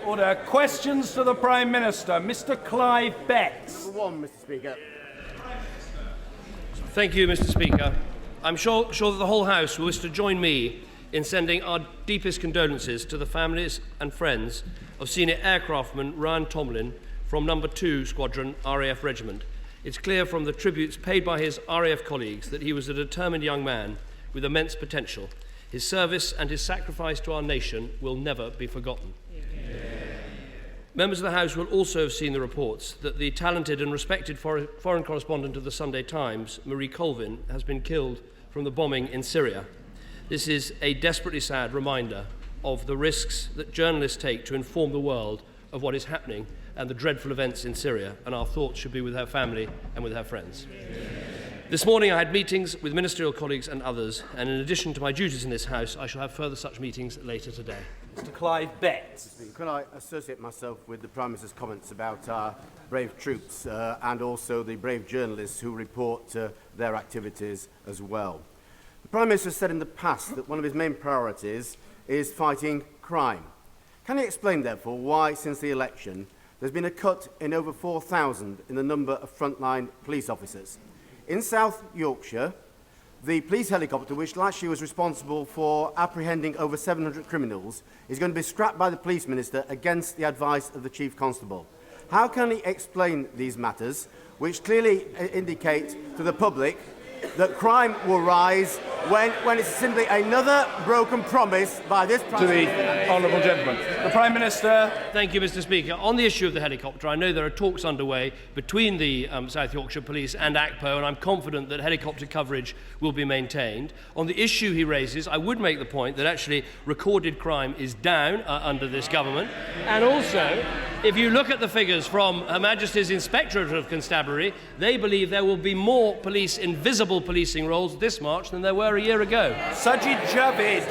Order. Questions to the Prime Minister. Mr. Clive Betts. Number one, Mr. Speaker. Thank you, Mr. Speaker. I'm sure that the whole House will wish to join me in sending our deepest condolences to the families and friends of Senior Aircraftman Ryan Tomlin from No. 2 Squadron RAF Regiment. It's clear from the tributes paid by his RAF colleagues that he was a determined young man with immense potential. His service and his sacrifice to our nation will never be forgotten. Members of the House will also have seen the reports that the talented and respected foreign correspondent of the Sunday Times, Marie Colvin, has been killed from the bombing in Syria. This is a desperately sad reminder of the risks that journalists take to inform the world of what is happening and the dreadful events in Syria, and our thoughts should be with her family and with her friends. This morning I had meetings with ministerial colleagues and others, and in addition to my duties in this House, I shall have further such meetings later today. Mr. Clive Betts. Can I associate myself with the Prime Minister's comments about our brave troops and also the brave journalists who report their activities as well. The Prime Minister said in the past that one of his main priorities is fighting crime. Can he explain, therefore, why, since the election, there's been a cut in over 4,000 in the number of frontline police officers? In South Yorkshire, the police helicopter, which last year was responsible for apprehending over 700 criminals, is going to be scrapped by the Police Minister against the advice of the Chief Constable. How can he explain these matters, which clearly indicate to the public that crime will rise when it's simply another broken promise by this Prime Minister? To the honourable gentleman. The Prime Minister. Thank you, Mr. Speaker. On the issue of the helicopter, I know there are talks underway between the South Yorkshire Police and ACPO, and I'm confident that helicopter coverage will be maintained. On the issue he raises, I would make the point that actually recorded crime is down under this government. And also, if you look at the figures from Her Majesty's Inspectorate of Constabulary, they believe there will be more invisible policing roles this March than there were a year ago. Sajid Javid.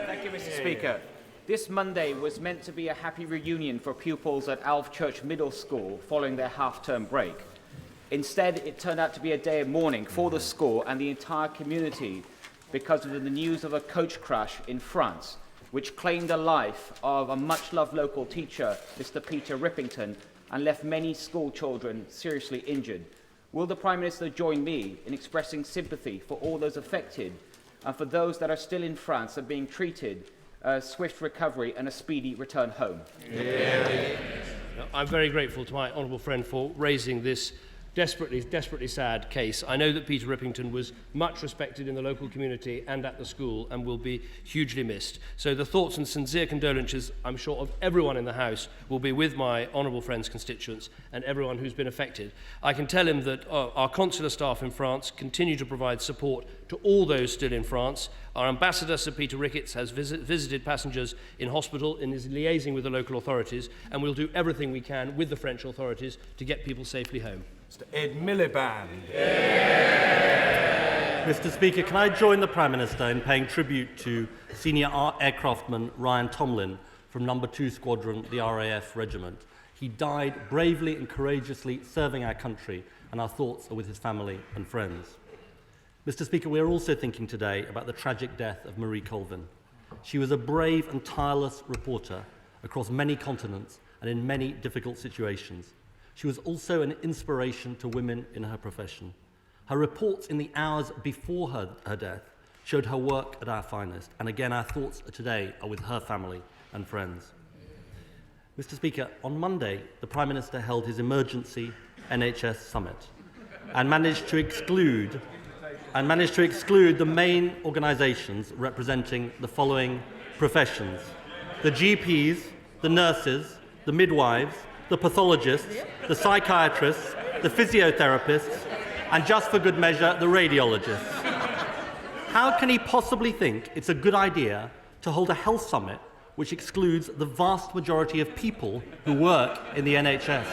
Thank you, Mr. Speaker. This Monday was meant to be a happy reunion for pupils at Alf Church Middle School following their half-term break. Instead, it turned out to be a day of mourning for the school and the entire community because of the news of a coach crash in France, which claimed the life of a much-loved local teacher, Mr. Peter Rippington, and left many school children seriously injured. Will the Prime Minister join me in expressing sympathy for all those affected and for those that are still in France and being treated, swift recovery and a speedy return home? I'm very grateful to my honourable friend for raising this desperately sad case. I know that Peter Rippington was much respected in the local community and at the school and will be hugely missed. So the thoughts and sincere condolences, I'm sure, of everyone in the House will be with my honourable friend's constituents and everyone who's been affected. I can tell him that our consular staff in France continue to provide support to all those still in France. Our ambassador, Sir Peter Ricketts, has visited passengers in hospital and is liaising with the local authorities, and we'll do everything we can with the French authorities to get people safely home. Mr. Ed Miliband. Mr. Speaker, can I join the Prime Minister in paying tribute to Senior Aircraftman Ryan Tomlin from No. 2 Squadron, the RAF Regiment? He died bravely and courageously serving our country, and our thoughts are with his family and friends. Mr. Speaker, we are also thinking today about the tragic death of Marie Colvin. She was a brave and tireless reporter across many continents and in many difficult situations. She was also an inspiration to women in her profession. Her reports in the hours before her death showed her work at our finest, and again our thoughts today are with her family and friends. Mr. Speaker, on Monday the Prime Minister held his emergency NHS summit and managed to exclude the main organisations representing the following professions: the GPs, the nurses, the midwives, the pathologists, the psychiatrists, the physiotherapists, and just for good measure, the radiologists. How can he possibly think it's a good idea to hold a health summit which excludes the vast majority of people who work in the NHS?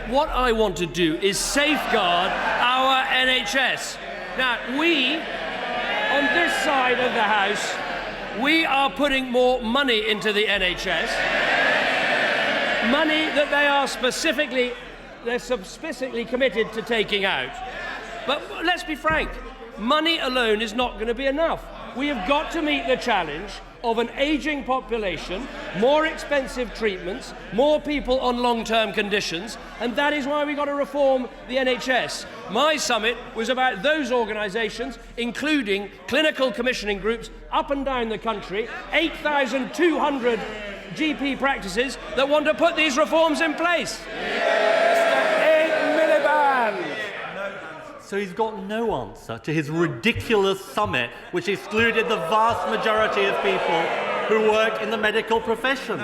What I want to do is safeguard our NHS. Now, we, on this side of the House, we are putting more money into the NHS, money that they're specifically committed to taking out. But let's be frank, money alone is not going to be enough. We have got to meet the challenge of an ageing population, more expensive treatments, more people on long-term conditions, and that is why we've got to reform the NHS. My summit was about those organisations, including clinical commissioning groups up and down the country, 8,200 GP practices that want to put these reforms in place. So he's got no answer to his ridiculous summit, which excluded the vast majority of people who work in the medical profession.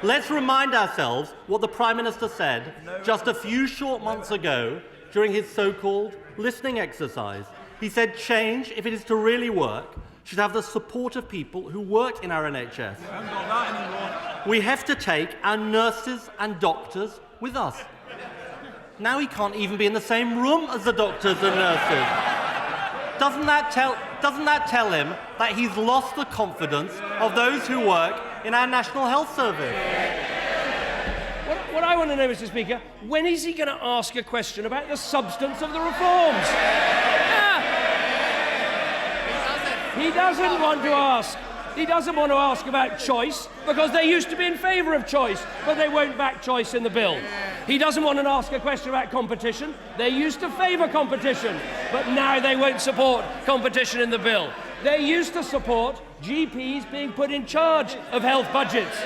Let's remind ourselves what the Prime Minister said just a few short months ago during his so-called listening exercise. He said change, if it is to really work, should have the support of people who work in our NHS. We have to take our nurses and doctors with us. Now he can't even be in the same room as the doctors and nurses. Doesn't that tell him that he's lost the confidence of those who work in our National Health Service? What I want to know, Mr. Speaker, when is he going to ask a question about the substance of the reforms? He doesn't want to ask. He doesn't want to ask about choice, because they used to be in favour of choice, but they won't back choice in the bill. He doesn't want to ask a question about competition. They used to favour competition, but now they won't support competition in the bill. They used to support GPs being put in charge of health budgets.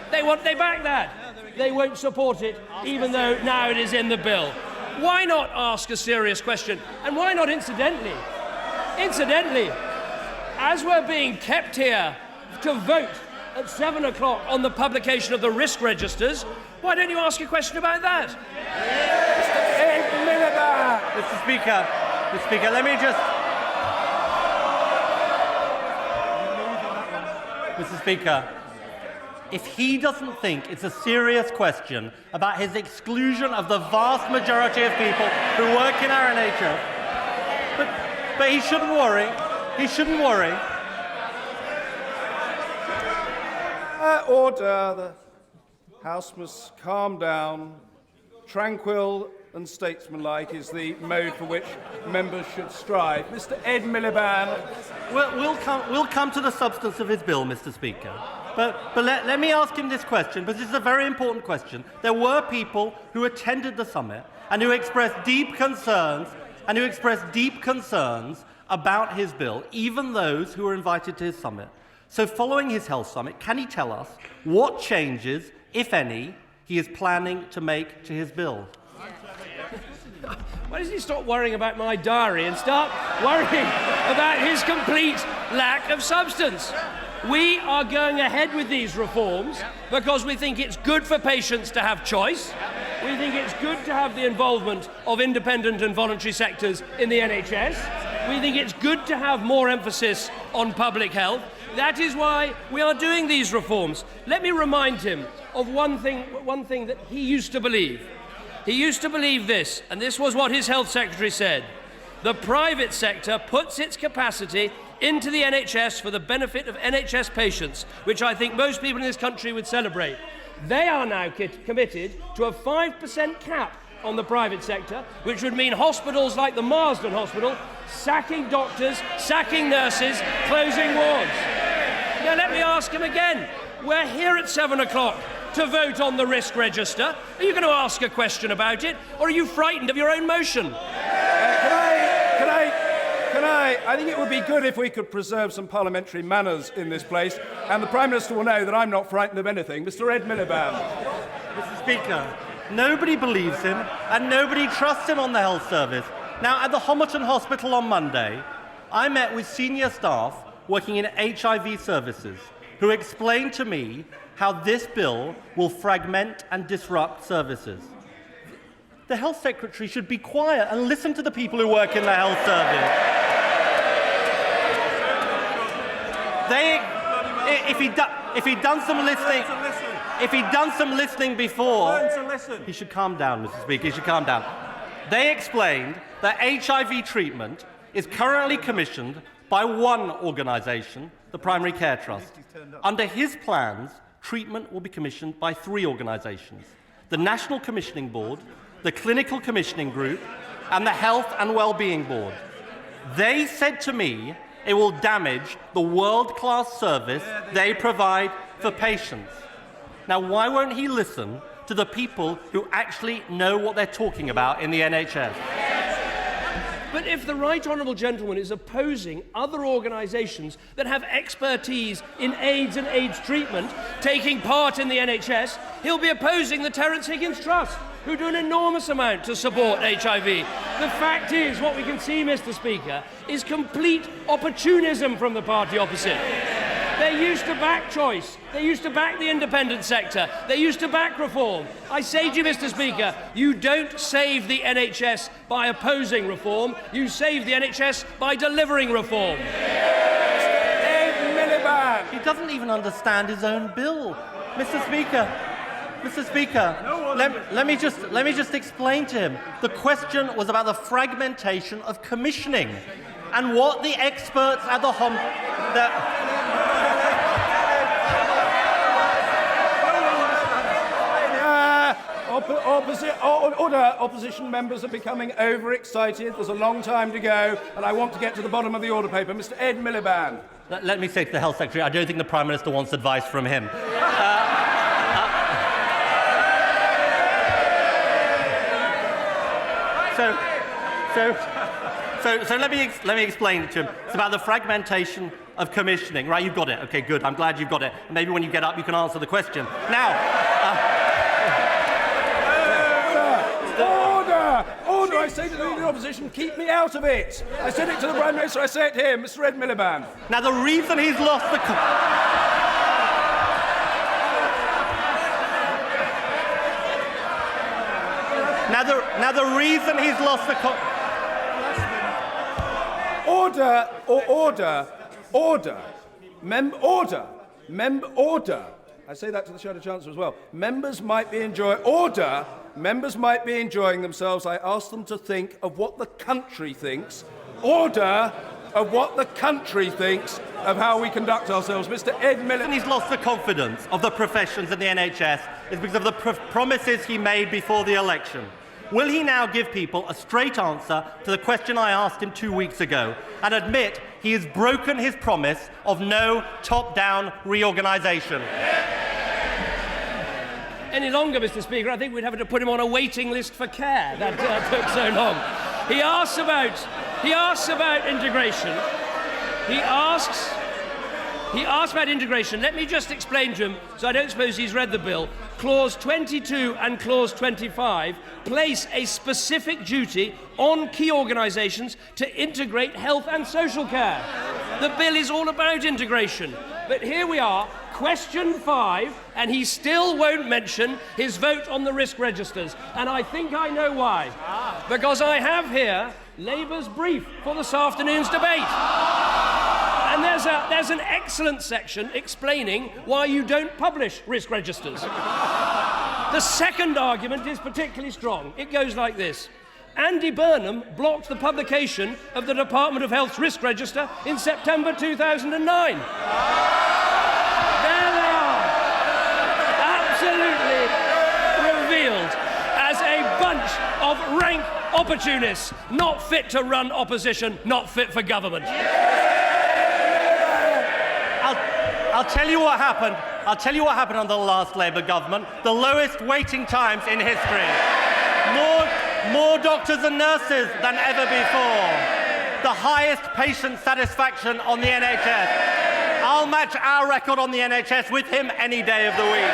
They back that. They won't support it, even though now it is in the bill. Why not ask a serious question? And why not incidentally, as we're being kept here to vote at 7 o'clock on the publication of the risk registers, why don't you ask a question about that? Mr. Speaker, let me just... Mr. Speaker, if he doesn't think it's a serious question about his exclusion of the vast majority of people who work in our NHS, but he shouldn't worry. He shouldn't worry. Order. The House must calm down. Tranquil and statesmanlike is the mode for which members should strive. Mr. Ed Miliband. We'll come to the substance of his bill, Mr. Speaker. But let me ask him this question, because this is a very important question. There were people who attended the summit and who expressed deep concerns about his bill, even those who were invited to his summit. So following his health summit, can he tell us what changes, if any, he is planning to make to his bill? Why doesn't he stop worrying about my diary and start worrying about his complete lack of substance? We are going ahead with these reforms because we think it's good for patients to have choice. We think it's good to have the involvement of independent and voluntary sectors in the NHS. We think it's good to have more emphasis on public health. That is why we are doing these reforms. Let me remind him of one thing that he used to believe. He used to believe this, and this was what his health secretary said. The private sector puts its capacity into the NHS for the benefit of NHS patients, which I think most people in this country would celebrate. They are now committed to a 5% cap on the private sector, which would mean hospitals like the Marsden Hospital sacking doctors, sacking nurses, closing wards. Now let me ask him again. We're here at 7 o'clock to vote on the risk register. Are you going to ask a question about it, or are you frightened of your own motion? I think it would be good if we could preserve some parliamentary manners in this place, and the Prime Minister will know that I'm not frightened of anything. Mr. Ed Miliband. Mr. Speaker, nobody believes him and nobody trusts him on the health service. Now, at the Homerton Hospital on Monday, I met with senior staff working in HIV services who explained to me how this bill will fragment and disrupt services. The Health Secretary should be quiet and listen to the people who work in the health service. If he'd done some listening before, he should calm down, Mr. Speaker. He should calm down. They explained that HIV treatment is currently commissioned by one organisation, the Primary Care Trust. Under his plans, treatment will be commissioned by 3 organisations: the National Commissioning Board, the Clinical Commissioning Group, and the Health and Wellbeing Board. They said to me It will damage the world-class service they provide for patients. Now, why won't he listen to the people who actually know what they're talking about in the NHS? But if the right honourable gentleman is opposing other organisations that have expertise in AIDS and AIDS treatment taking part in the NHS, he'll be opposing the Terence Higgins Trust, who do an enormous amount to support HIV. The fact is, what we can see, Mr. Speaker, is complete opportunism from the party opposite. They used to back choice. They used to back the independent sector. They used to back reform. I say to you, Mr. Speaker, you don't save the NHS by opposing reform. You save the NHS by delivering reform. Ed Miliband. He doesn't even understand his own bill. Mr. Speaker, let me just explain to him. The question was about the fragmentation of commissioning and what the experts at the Opposition members are becoming overexcited. There's a long time to go, and I want to get to the bottom of the order paper. Mr. Ed Miliband. Let me say to the Health Secretary, I don't think the Prime Minister wants advice from him. So let me explain it to him. It's about the fragmentation of commissioning. Right, you've got it. Okay, good. I'm glad you've got it. Maybe when you get up, you can answer the question. Now... Order! I say to the Leader of the Opposition, keep me out of it. I said it to the Prime Minister, I say it to him, Mr. Ed Miliband. Now, the reason he's lost the... Now, the reason he's lost the... Order. I say that to the Shadow Chancellor as well. Members might be enjoying themselves. I ask them to think of what the country thinks. Order of what the country thinks of how we conduct ourselves. Mr. Ed Miliband. He's lost the confidence of the professions in the NHS is because of the promises he made before the election. Will he now give people a straight answer to the question I asked him 2 weeks ago and admit he has broken his promise of no top-down reorganisation? Any longer, Mr. Speaker, I think we'd have to put him on a waiting list for care. That took so long. He asks about integration. He asks about integration. Let me just explain to him, so I don't suppose he's read the bill. Clause 22 and Clause 25 place a specific duty on key organisations to integrate health and social care. The bill is all about integration. But here we are, question 5, and he still won't mention his vote on the risk registers. And I think I know why. Because I have here Labour's brief for this afternoon's debate. And there's an excellent section explaining why you don't publish risk registers. The second argument is particularly strong. It goes like this. Andy Burnham blocked the publication of the Department of Health's risk register in September 2009. There they are, absolutely revealed as a bunch of rank opportunists, not fit to run opposition, not fit for government. I'll tell you what happened. I'll tell you what happened under the last Labour government. The lowest waiting times in history. More doctors and nurses than ever before. The highest patient satisfaction on the NHS. I'll match our record on the NHS with him any day of the week.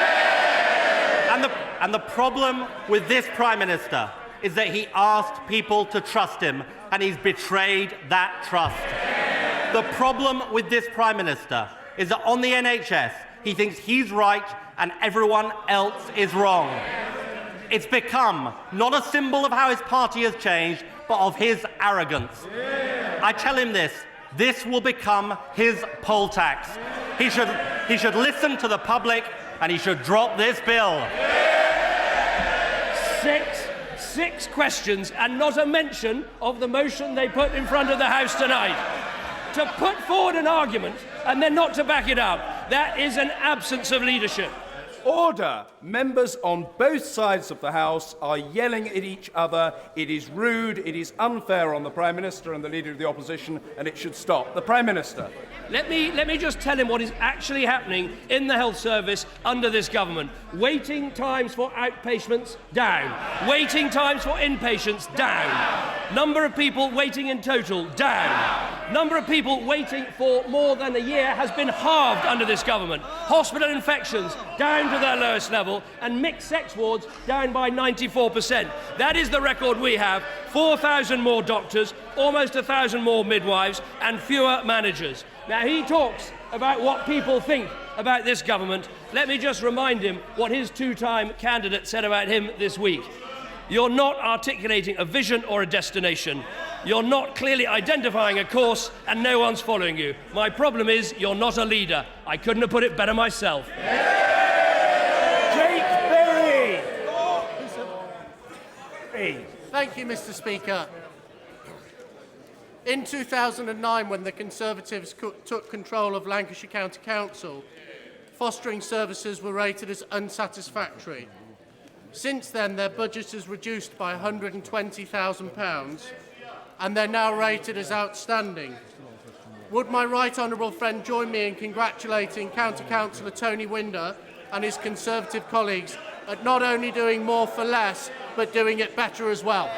And the problem with this Prime Minister is that he asked people to trust him, and he's betrayed that trust. The problem with this Prime Minister is that on the NHS, he thinks he's right and everyone else is wrong. It's become not a symbol of how his party has changed, but of his arrogance. I tell him this will become his poll tax. He should listen to the public and he should drop this bill. Six questions and not a mention of the motion they put in front of the House tonight. To put forward an argument and then not to back it up, that is an absence of leadership. Order! Members on both sides of the House are yelling at each other. It is rude, it is unfair on the Prime Minister and the Leader of the Opposition, and it should stop. The Prime Minister. Let me just tell him what is actually happening in the health service under this government. Waiting times for outpatients, down. Waiting times for inpatients, down. Number of people waiting in total, down. Number of people waiting for more than a year has been halved under this government. Hospital infections down to their lowest level, and mixed sex wards down by 94%. That is the record we have. 4,000 more doctors, almost 1,000 more midwives, and fewer managers. Now, he talks about what people think about this government. Let me just remind him what his two-time candidate said about him this week. You're not articulating a vision or a destination. You're not clearly identifying a course, and no one's following you. My problem is you're not a leader. I couldn't have put it better myself. Jake Berry! Thank you, Mr. Speaker. In 2009, when the Conservatives took control of Lancashire County Council, fostering services were rated as unsatisfactory. Since then, their budget is reduced by £120,000, and they're now rated as outstanding. Would my right honourable friend join me in congratulating County Councillor Tony Winder and his Conservative colleagues at not only doing more for less, but doing it better as well?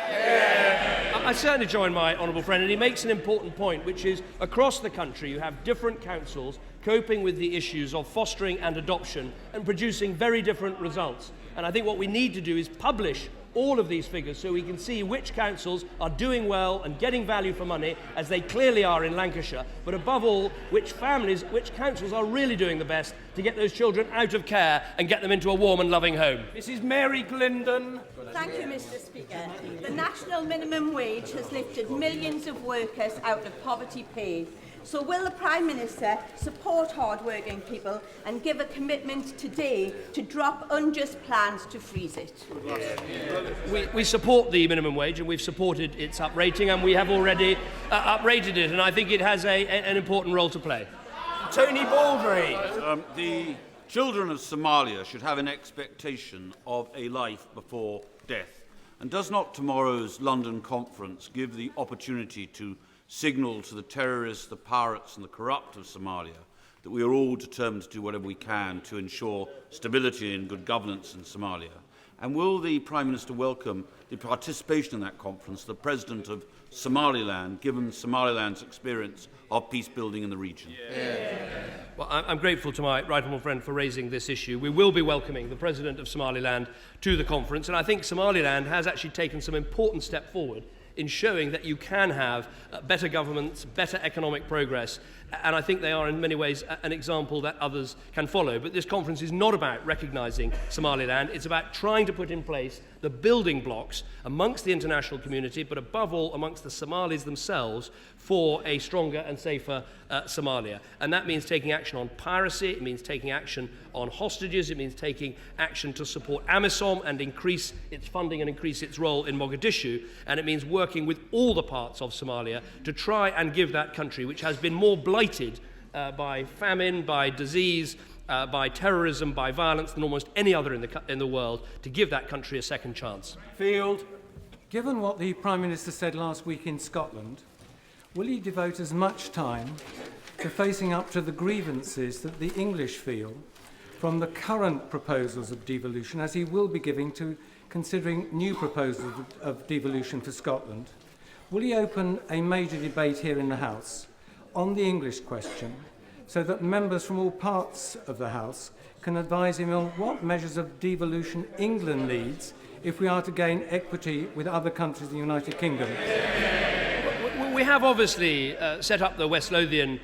I certainly join my honourable friend, and he makes an important point, which is across the country you have different councils coping with the issues of fostering and adoption and producing very different results. And I think what we need to do is publish all of these figures so we can see which councils are doing well and getting value for money, as they clearly are in Lancashire, but above all, which councils are really doing the best to get those children out of care and get them into a warm and loving home. Mrs. Mary Glindon. Thank you, Mr. Speaker. The national minimum wage has lifted millions of workers out of poverty pay. So will the Prime Minister support hard-working people and give a commitment today to drop unjust plans to freeze it? We support the minimum wage, and we've supported its uprating, and we have already uprated it, and I think it has an important role to play. Tony Baldry. The children of Somalia should have an expectation of a life before death. And does not tomorrow's London conference give the opportunity to signal to the terrorists, the pirates and the corrupt of Somalia that we are all determined to do whatever we can to ensure stability and good governance in Somalia? And will the Prime Minister welcome the participation in that conference, the President of Somaliland, given Somaliland's experience of peace building in the region? Well, I'm grateful to my right honourable friend for raising this issue. We will be welcoming the President of Somaliland to the conference, and I think Somaliland has actually taken some important step forward in showing that you can have better governments, better economic progress, and I think they are in many ways an example that others can follow. But this conference is not about recognising Somaliland, it's about trying to put in place the building blocks amongst the international community, but above all amongst the Somalis themselves, for a stronger and safer Somalia. And that means taking action on piracy, it means taking action on hostages, it means taking action to support AMISOM and increase its funding and increase its role in Mogadishu, and it means working with all the parts of Somalia to try and give that country, which has been more blighted by famine, by disease, by terrorism, by violence than almost any other in the world, to give that country a second chance. Field. Given what the Prime Minister said last week in Scotland, will he devote as much time to facing up to the grievances that the English feel from the current proposals of devolution, as he will be giving to considering new proposals of devolution for Scotland? Will he open a major debate here in the House on the English question, so that members from all parts of the House can advise him on what measures of devolution England needs if we are to gain equity with other countries in the United Kingdom? We have obviously set up the West Lothian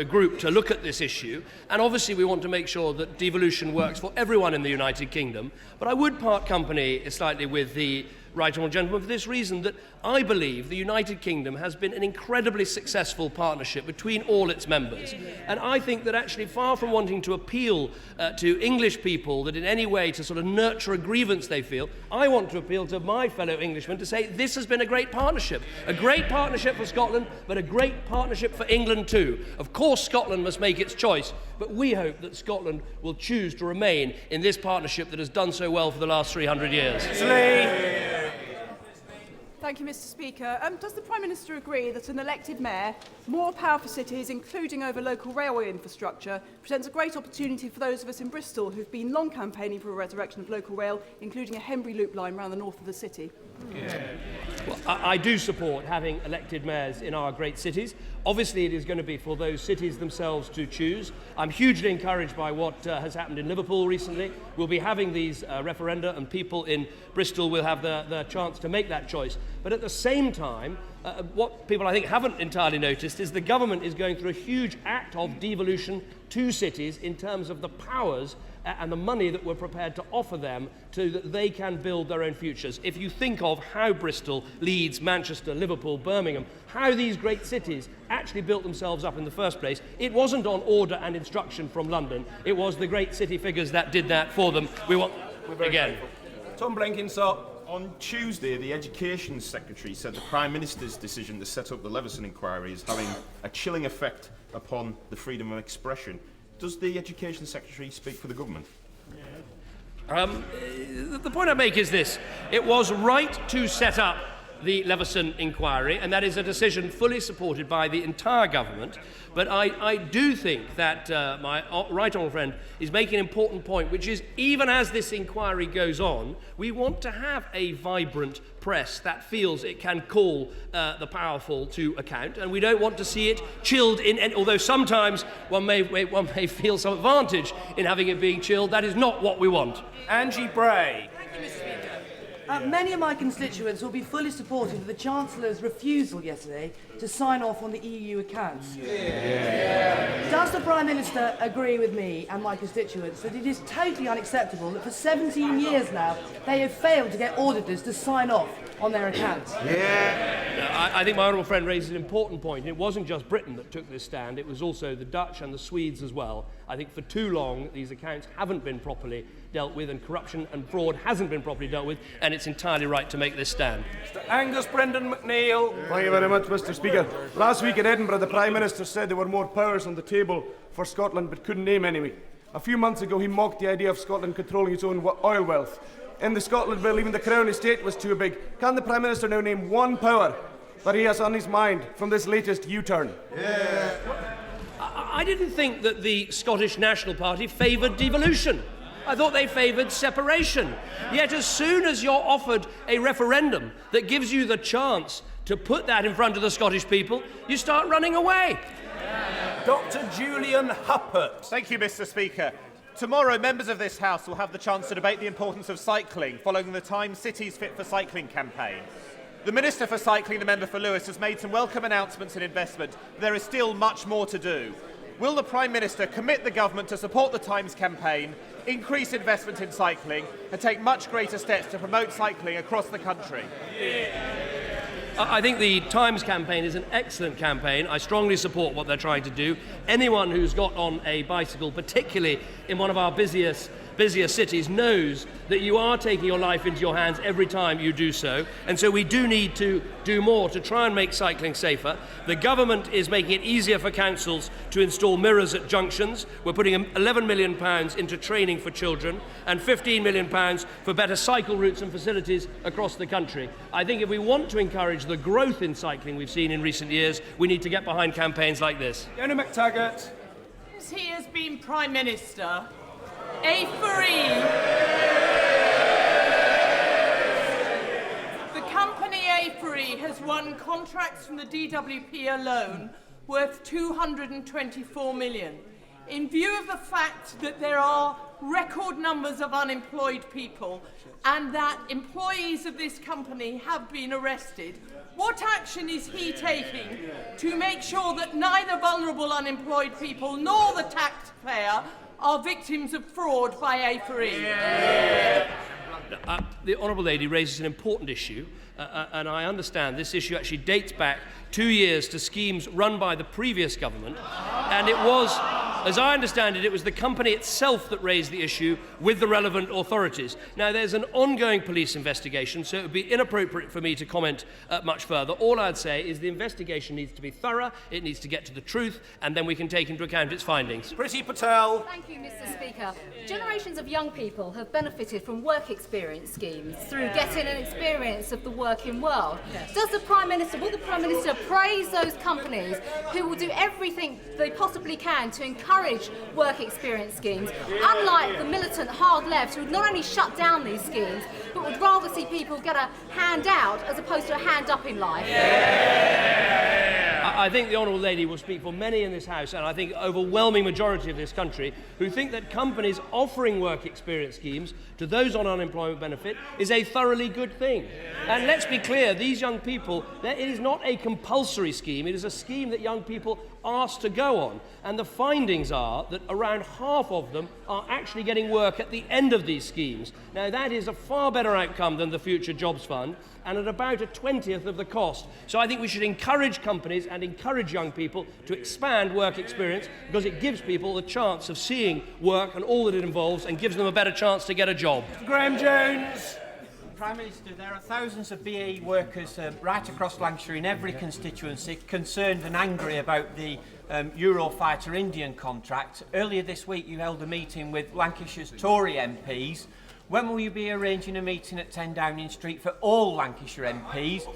group to look at this issue, and obviously we want to make sure that devolution works for everyone in the United Kingdom. But I would part company slightly with the right honourable gentleman, for this reason, that I believe the United Kingdom has been an incredibly successful partnership between all its members. And I think that actually, far from wanting to appeal to English people that in any way to sort of nurture a grievance they feel, I want to appeal to my fellow Englishmen to say this has been a great partnership for Scotland, but a great partnership for England too. Of course, Scotland must make its choice, but we hope that Scotland will choose to remain in this partnership that has done so well for the last 300 years. Thank you, Mr. Speaker. Does the Prime Minister agree that an elected mayor, more power for cities, including over local railway infrastructure, presents a great opportunity for those of us in Bristol who've been long campaigning for a resurrection of local rail, including a Henbury Loop line around the north of the city? Well, I do support having elected mayors in our great cities. Obviously, it is going to be for those cities themselves to choose. I'm hugely encouraged by what has happened in Liverpool recently. We'll be having these referenda, and people in Bristol will have the chance to make that choice. But at the same time, what people I think haven't entirely noticed is the government is going through a huge act of devolution to cities in terms of the powers and the money that we're prepared to offer them so that they can build their own futures. If you think of how Bristol, Leeds, Manchester, Liverpool, Birmingham, how these great cities actually built themselves up in the first place, it wasn't on order and instruction from London. It was the great city figures that did that for them. We want again. Tom Blenkinsop. On Tuesday, the Education Secretary said the Prime Minister's decision to set up the Leveson inquiry is having a chilling effect upon the freedom of expression. Does the Education Secretary speak for the government? The point I make is this. It was right to set up the Leveson inquiry, and that is a decision fully supported by the entire government. But I do think that my right honourable friend is making an important point, which is even as this inquiry goes on, we want to have a vibrant press that feels it can call the powerful to account, and we don't want to see it chilled although sometimes one may feel some advantage in having it being chilled. That is not what we want. Angie Bray. Many of my constituents will be fully supportive of the Chancellor's refusal yesterday to sign off on the EU accounts. Does the Prime Minister agree with me and my constituents that it is totally unacceptable that for 17 years now they have failed to get auditors to sign off on their accounts? I think my honourable friend raises an important point. It wasn't just Britain that took this stand, it was also the Dutch and the Swedes as well. I think for too long these accounts haven't been properly dealt with, and corruption and fraud hasn't been properly dealt with, and it's entirely right to make this stand. Mr. Angus Brendan McNeill. Thank you very much, Mr. Speaker. Last week in Edinburgh, the Prime Minister said there were more powers on the table for Scotland, but couldn't name any. A few months ago, he mocked the idea of Scotland controlling its own oil wealth. In the Scotland Bill, even the Crown Estate was too big. Can the Prime Minister now name one power that he has on his mind from this latest U-turn? I didn't think that the Scottish National Party favoured devolution. I thought they favoured separation. Yet as soon as you're offered a referendum that gives you the chance to put that in front of the Scottish people, you start running away. Dr. Julian Huppert. Thank you, Mr. Speaker. Tomorrow, members of this House will have the chance to debate the importance of cycling following the Times Cities Fit for Cycling campaign. The Minister for Cycling, the member for Lewis, has made some welcome announcements in investment, but there is still much more to do. Will the Prime Minister commit the government to support the Times campaign, increase investment in cycling, and take much greater steps to promote cycling across the country? I think the Times campaign is an excellent campaign. I strongly support what they're trying to do. Anyone who's got on a bicycle, particularly in one of our busiest cities, knows that you are taking your life into your hands every time you do so. And so we do need to do more to try and make cycling safer. The government is making it easier for councils to install mirrors at junctions. We're putting £11 million into training for children and £15 million for better cycle routes and facilities across the country. I think if we want to encourage the growth in cycling we've seen in recent years, we need to get behind campaigns like this. Fiona McTaggart. Since he has been Prime Minister, A3. The company A3 has won contracts from the DWP alone worth £224 million. In view of the fact that there are record numbers of unemployed people and that employees of this company have been arrested, what action is he taking to make sure that neither vulnerable unemployed people nor the taxpayer are victims of fraud by A3? The Honourable Lady raises an important issue, and I understand this issue actually dates back 2 years to schemes run by the previous government, and it was, as I understand it, it was the company itself that raised the issue with the relevant authorities. Now, there's an ongoing police investigation, so it would be inappropriate for me to comment much further. All I'd say is the investigation needs to be thorough, it needs to get to the truth, and then we can take into account its findings. Priti Patel. Thank you, Mr. Speaker. Generations of young people have benefited from work experience schemes through getting an experience of the working world. Will the Prime Minister praise those companies who will do everything they possibly can to encourage work experience schemes, unlike the militant hard left who would not only shut down these schemes, but would rather see people get a hand out as opposed to a hand up in life? I think the Honourable Lady will speak for many in this House, and I think overwhelming majority of this country, who think that companies offering work experience schemes to those on unemployment benefit is a thoroughly good thing. And let's be clear, these young people, it is not a compulsory scheme, it is a scheme that young people asked to go on. And the findings are that around half of them are actually getting work at the end of these schemes. Now, that is a far better outcome than the Future Jobs Fund, and at about a 20th of the cost. So I think we should encourage companies and encourage young people to expand work experience, because it gives people the chance of seeing work and all that it involves, and gives them a better chance to get a job. Graham Jones. Prime Minister, there are thousands of BAE workers right across Lancashire in every constituency concerned and angry about the Eurofighter Indian contract. Earlier this week you held a meeting with Lancashire's Tory MPs. When will you be arranging a meeting at 10 Downing Street for all Lancashire MPs?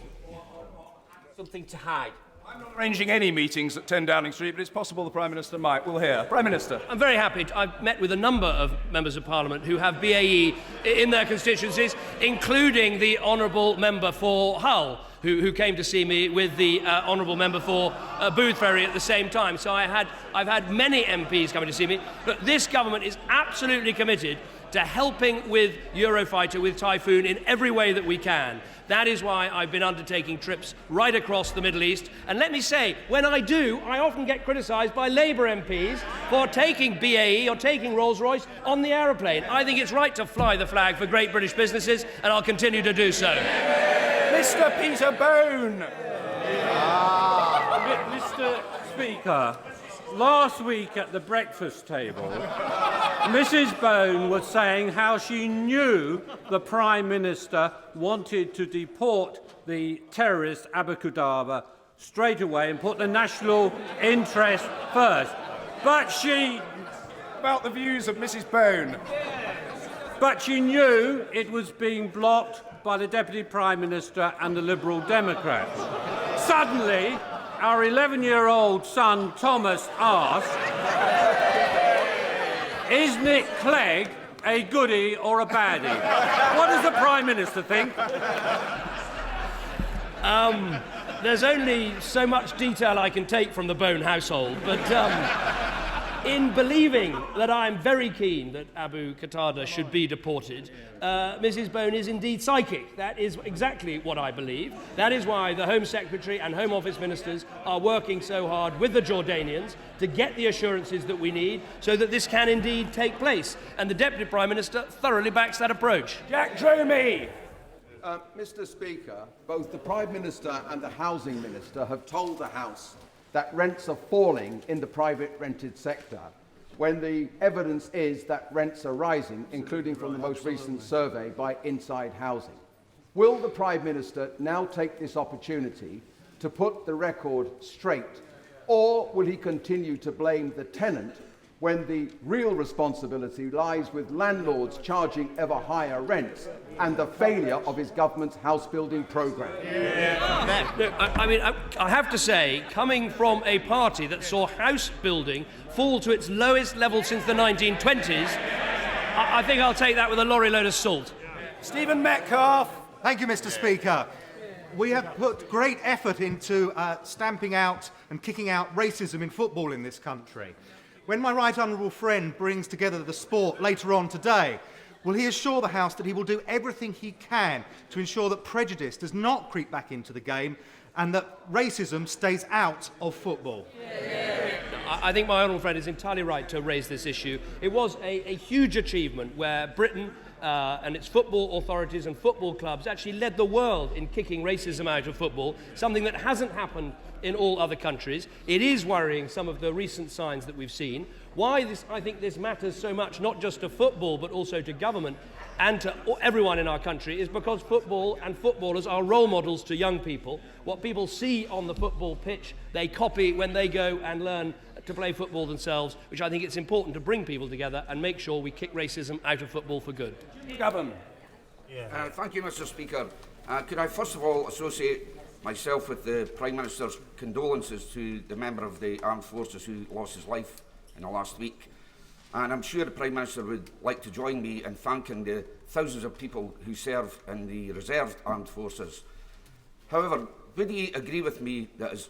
Something to hide. I'm not arranging any meetings at 10 Downing Street, but it's possible the Prime Minister might. We'll hear. Prime Minister. I'm very happy. I've met with a number of members of Parliament who have BAE in their constituencies, including the Honourable Member for Hull, who came to see me with the Honourable Member for Boothferry at the same time. So I've had many MPs coming to see me. But this government is absolutely committed to helping with Eurofighter, with Typhoon, in every way that we can. That is why I've been undertaking trips right across the Middle East. And let me say, when I do, I often get criticised by Labour MPs for taking BAE or taking Rolls-Royce on the aeroplane. I think it's right to fly the flag for great British businesses, and I'll continue to do so. Mr. Peter Bone. Mr. Speaker, last week at the breakfast table, Mrs. Bone was saying how she knew the Prime Minister wanted to deport the terrorist Abu Qudaba straight away and put the national interest first. But she... About the views of Mrs. Bone. But she knew it was being blocked by the Deputy Prime Minister and the Liberal Democrats. Suddenly, our 11-year-old son Thomas asked, "Is Nick Clegg a goodie or a baddie?" What does the Prime Minister think? There's only so much detail I can take from the Bone household, but in believing that I'm very keen that Abu Qatada should be deported, Mrs. Bone is indeed psychic. That is exactly what I believe. That is why the Home Secretary and Home Office ministers are working so hard with the Jordanians to get the assurances that we need so that this can indeed take place. And the Deputy Prime Minister thoroughly backs that approach. Jack Dromey. Mr. Speaker, both the Prime Minister and the Housing Minister have told the House that rents are falling in the private rented sector, when the evidence is that rents are rising, including from the most recent survey by Inside Housing. Will the Prime Minister now take this opportunity to put the record straight, or will he continue to blame the tenant when the real responsibility lies with landlords charging ever higher rents and the failure of his government's house-building programme? I have to say, coming from a party that saw house building fall to its lowest level since the 1920s, I think I'll take that with a lorry load of salt. Stephen Metcalfe. Thank you, Mr. Speaker. We have put great effort into stamping out and kicking out racism in football in this country. When my right honourable friend brings together the sport later on today, will he assure the House that he will do everything he can to ensure that prejudice does not creep back into the game and that racism stays out of football? I think my honourable friend is entirely right to raise this issue. It was a huge achievement where Britain and its football authorities and football clubs actually led the world in kicking racism out of football, something that hasn't happened in all other countries. It is worrying, some of the recent signs that we've seen. Why I think this matters so much, not just to football, but also to government and to everyone in our country, is because football and footballers are role models to young people. What people see on the football pitch, they copy when they go and learn to play football themselves, which I think it's important to bring people together and make sure we kick racism out of football for good. Gavin. Thank you, Mr. Speaker. Could I first of all associate myself with the Prime Minister's condolences to the member of the Armed Forces who lost his life in the last week. And I'm sure the Prime Minister would like to join me in thanking the thousands of people who serve in the reserved armed forces. However, would he agree with me that it is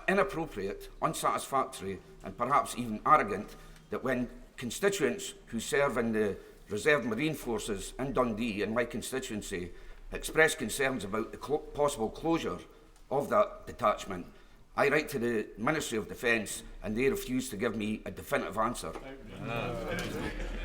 inappropriate, unsatisfactory and perhaps even arrogant that when constituents who serve in the reserved Marine Forces in Dundee, in my constituency, express concerns about the possible closure of that detachment, I write to the Ministry of Defence and they refuse to give me a definitive answer?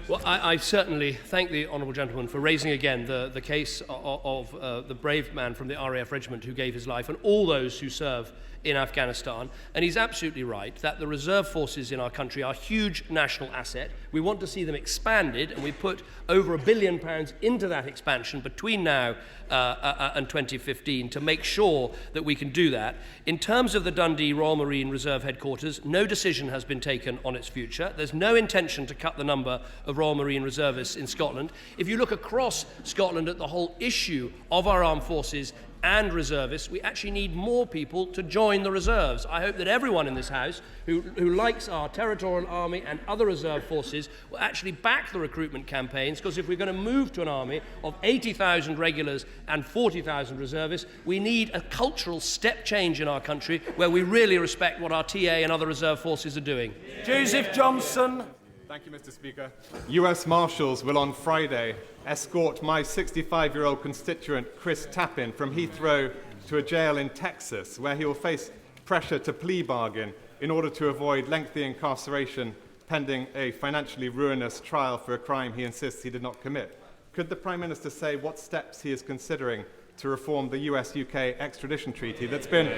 Well, I certainly thank the honourable gentleman for raising again the case of the brave man from the RAF regiment who gave his life and all those who serve in Afghanistan. And he's absolutely right that the reserve forces in our country are a huge national asset. We want to see them expanded, and we put over £1 billion into that expansion between now and 2015 to make sure that we can do that. In terms of the Dundee Royal Marine Reserve Headquarters, no decision has been taken on its future. There's no intention to cut the number of Royal Marine Reservists in Scotland. If you look across Scotland at the whole issue of our armed forces and reservists, we actually need more people to join the reserves. I hope that everyone in this House who likes our territorial army and other reserve forces will actually back the recruitment campaigns, because if we're going to move to an army of 80,000 regulars and 40,000 reservists, we need a cultural step change in our country where we really respect what our TA and other reserve forces are doing. Joseph Johnson. Thank you, Mr. Speaker. US Marshals will on Friday escort my 65-year-old constituent Chris Tappin from Heathrow to a jail in Texas, where he will face pressure to plea bargain in order to avoid lengthy incarceration pending a financially ruinous trial for a crime he insists he did not commit. Could the Prime Minister say what steps he is considering to reform the US-UK extradition treaty that's been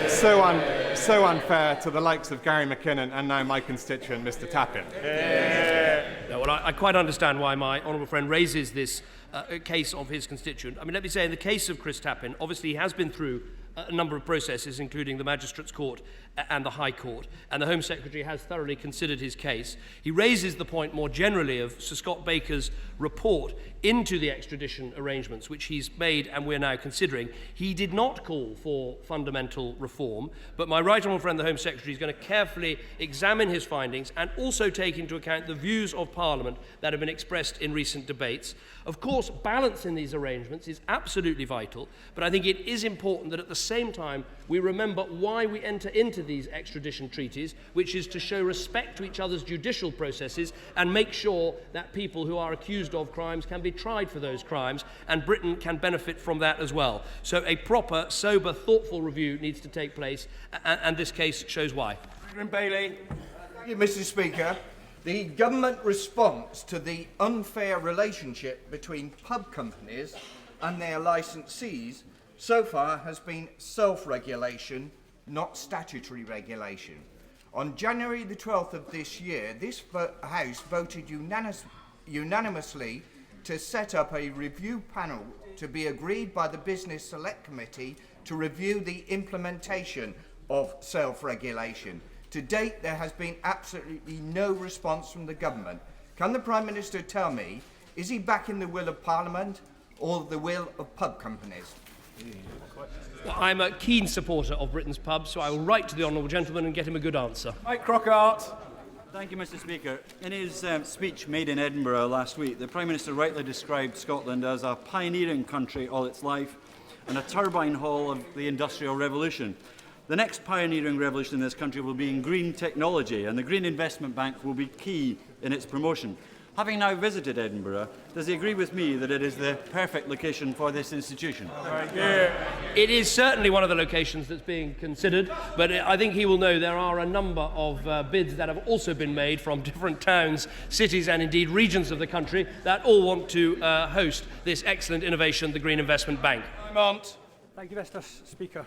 so unfair to the likes of Gary McKinnon and now my constituent, Mr. Tappin? No, well, I quite understand why my honourable friend raises this case of his constituent. I mean, let me say, in the case of Chris Tappin, obviously he has been through a number of processes, including the Magistrates' Court and the High Court, and the Home Secretary has thoroughly considered his case. He raises the point more generally of Sir Scott Baker's report into the extradition arrangements, which he's made and we're now considering. He did not call for fundamental reform, but my right honourable friend, the Home Secretary, is going to carefully examine his findings and also take into account the views of Parliament that have been expressed in recent debates. Of course, balance in these arrangements is absolutely vital, but I think it is important that at the same time we remember why we enter into these extradition treaties, which is to show respect to each other's judicial processes and make sure that people who are accused of crimes can be tried for those crimes, and Britain can benefit from that as well. So a proper, sober, thoughtful review needs to take place, and this case shows why. Bailey. Thank you, Mr. Speaker. The government response to the unfair relationship between pub companies and their licensees so far has been self-regulation, not statutory regulation. On January the 12th of this year, this House voted unanimously to set up a review panel to be agreed by the Business Select Committee to review the implementation of self-regulation. To date, there has been absolutely no response from the government. Can the Prime Minister tell me, is he backing the will of Parliament or the will of pub companies? Well, I'm a keen supporter of Britain's pubs, so I will write to the honourable gentleman and get him a good answer. Mike Crockart. Thank you, Mr. Speaker. In his speech made in Edinburgh last week, the Prime Minister rightly described Scotland as a pioneering country all its life and a turbine hall of the Industrial Revolution. The next pioneering revolution in this country will be in green technology, and the Green Investment Bank will be key in its promotion. Having now visited Edinburgh, does he agree with me that it is the perfect location for this institution? It is certainly one of the locations that's being considered, but I think he will know there are a number of bids that have also been made from different towns, cities and indeed regions of the country that all want to host this excellent innovation, the Green Investment Bank. Thank you, Mr. Speaker.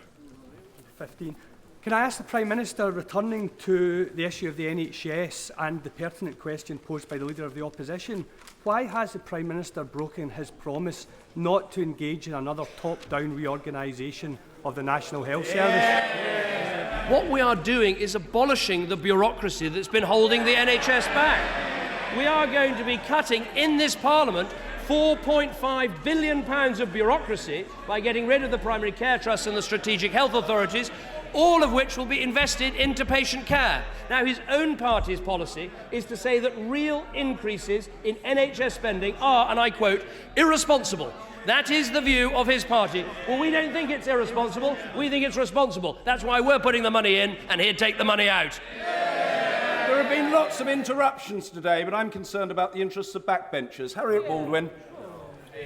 15. Can I ask the Prime Minister, returning to the issue of the NHS and the pertinent question posed by the Leader of the Opposition, why has the Prime Minister broken his promise not to engage in another top-down reorganisation of the National Health Service? What we are doing is abolishing the bureaucracy that's been holding the NHS back. We are going to be cutting in this Parliament £4.5 billion of bureaucracy by getting rid of the primary care trusts and the strategic health authorities, all of which will be invested into patient care. Now, his own party's policy is to say that real increases in NHS spending are, and I quote, irresponsible. That is the view of his party. Well, we don't think it's irresponsible. We think it's responsible. That's why we're putting the money in, and he'd take the money out. There have been lots of interruptions today, but I'm concerned about the interests of backbenchers. Harriet Baldwin.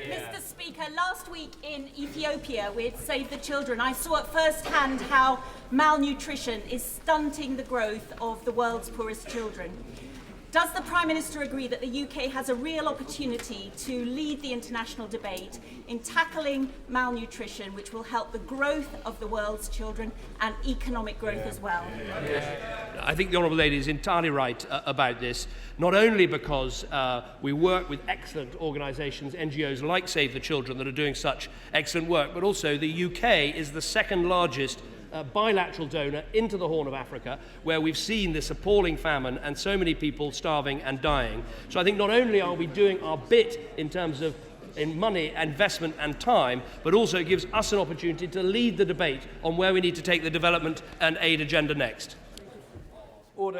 Mr. Speaker, last week in Ethiopia with Save the Children, I saw at first hand how malnutrition is stunting the growth of the world's poorest children. Does the Prime Minister agree that the UK has a real opportunity to lead the international debate in tackling malnutrition, which will help the growth of the world's children and economic growth as well? I think the Honourable Lady is entirely right about this, not only because we work with excellent organisations, NGOs like Save the Children that are doing such excellent work, but also the UK is the second largest bilateral donor into the Horn of Africa, where we've seen this appalling famine and so many people starving and dying. So I think not only are we doing our bit in terms of money, investment and time, but also it gives us an opportunity to lead the debate on where we need to take the development and aid agenda next. Order.